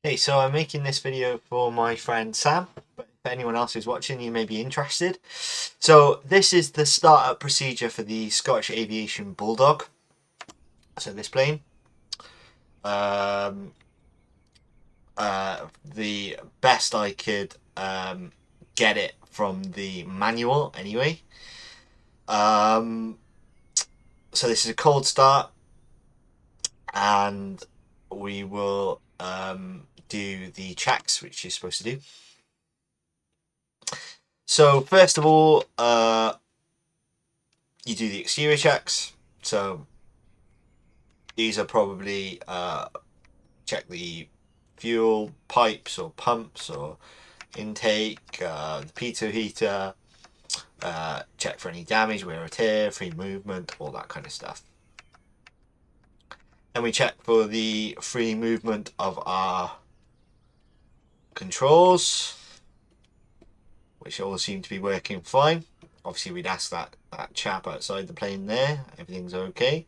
Hey, so I'm making this video for my friend Sam, but if anyone else is watching, you may be interested. So this is the startup procedure for the Scottish Aviation Bulldog. So this plane, um, the best I could get it from the manual anyway. So this is a cold start, and we will do the checks, which you're supposed to do. So first of all, you do the exterior checks. So these are probably check the fuel pipes or pumps or intake, the pitot heater, check for any damage, wear or tear, free movement, all that kind of stuff. And we check for the free movement of our controls, which all seem to be working fine. Obviously we'd ask that chap outside the plane there, everything's okay.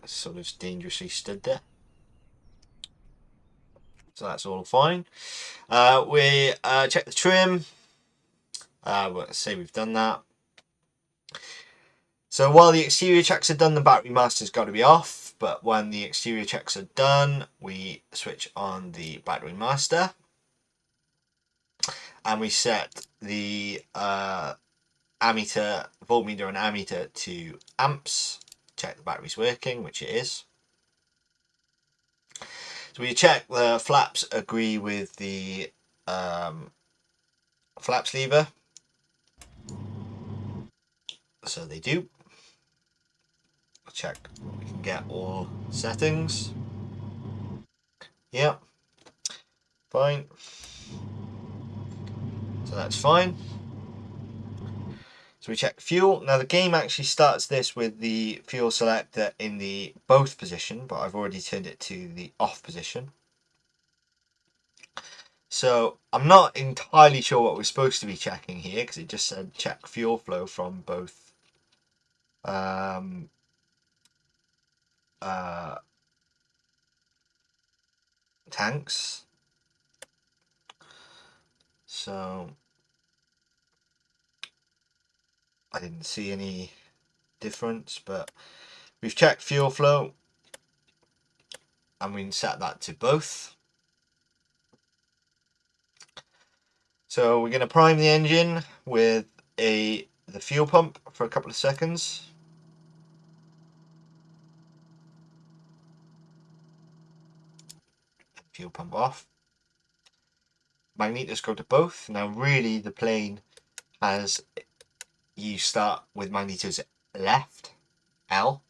Sort of dangerously stood there. So that's all fine. We check the trim. Let's say we've done that. So while the exterior checks are done, the battery master's got to be off. But when the exterior checks are done, we switch on the battery master. And we set the ammeter, voltmeter and ammeter to amps. Check the battery's working, which it is. So we check the flaps agree with the flaps lever. So they do. Check we can get all settings. Yep. Fine. So that's fine. So we check fuel. Now the game actually starts this with the fuel selector in the both position, but I've already turned it to the off position. So I'm not entirely sure what we're supposed to be checking here, because it just said check fuel flow from both tanks. So I didn't see any difference, but we've checked fuel flow and we can set that to both. So we're going to prime the engine with the fuel pump for a couple of seconds. Fuel pump off. Magnetos go to both. Now really the plane has, you start with magnetos left, L,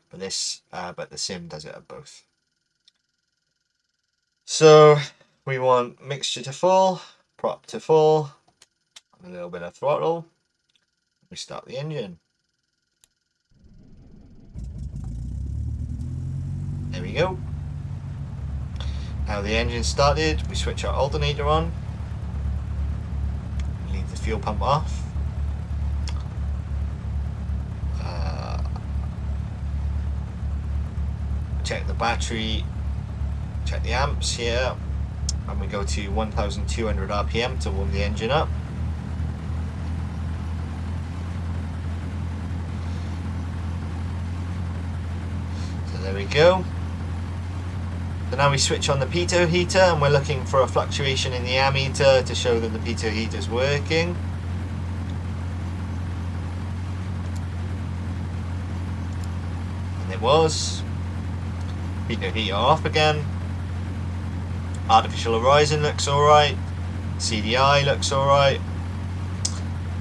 but the sim does it at both. So we want mixture to full, prop to full, a little bit of throttle. We start the engine. There we go. Now the engine started, we switch our alternator on, leave the fuel pump off. Check the battery, check the amps here, and we go to 1200 RPM to warm the engine up. So there we go. So now we switch on the pitot heater and we're looking for a fluctuation in the ammeter to show that the pitot heater is working. And it was. Pitot heater off again. Artificial horizon looks alright. CDI looks alright.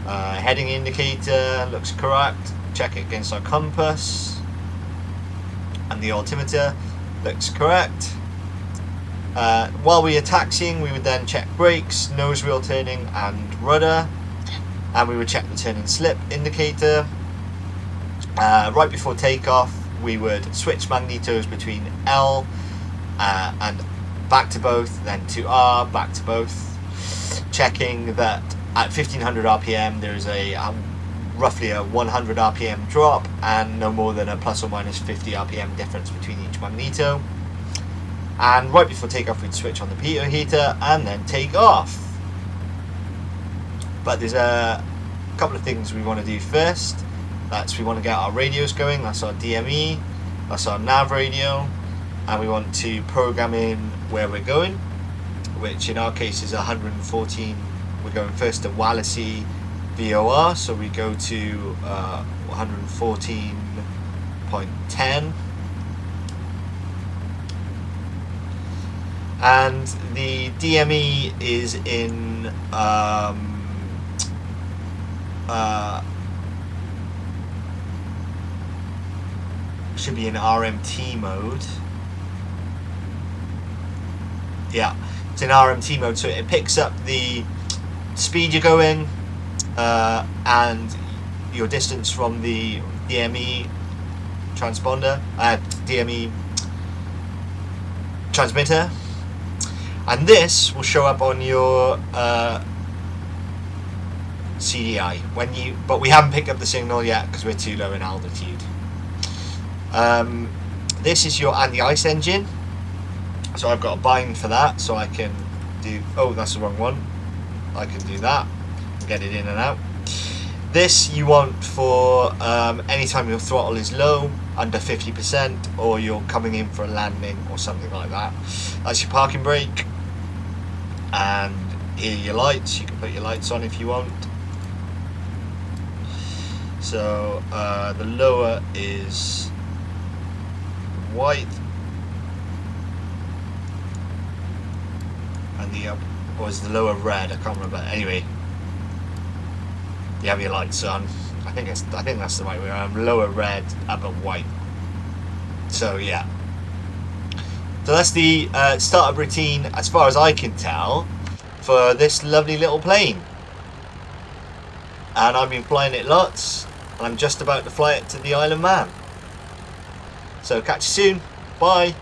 Heading indicator looks correct. Check it against our compass. And the altimeter looks correct. While we are taxiing, we would then check brakes, nose wheel turning and rudder, and we would check the turn and slip indicator. Right before takeoff we would switch magnetos between L and back to both, then to R, back to both, checking that at 1500 RPM there is a roughly a 100 RPM drop and no more than a plus or minus 50 RPM difference between each magneto. and right before takeoff we'd switch on the pitot heater and then take off. But there's a couple of things we want to do first. We want to get our radios going. That's our DME, that's our nav radio, and we want to program in where we're going, which in our case is 114. We're going first to Wallasey VOR, so we go to 114.10, and the DME is in should be in RMT mode. Yeah, it's in RMT mode, so it picks up the speed you're going and your distance from the DME transponder, DME transmitter, and this will show up on your CDI but we haven't picked up the signal yet because we're too low in altitude. This is your anti-ice engine, so I've got a bind for that, so I can do, oh that's the wrong one, I can do that and get it in and out. This you want for anytime your throttle is low, under 50%, or you're coming in for a landing or something like that. That's your parking brake, and here are your lights. You can put your lights on if you want. So the lower is white and the up, or is the lower red? I can't remember. Anyway, you have your lights on. I think that's the right way around. Lower red, upper white. So yeah. So that's the startup routine, as far as I can tell, for this lovely little plane. And I've been flying it lots, and I'm just about to fly it to the Isle of Man. So catch you soon. Bye.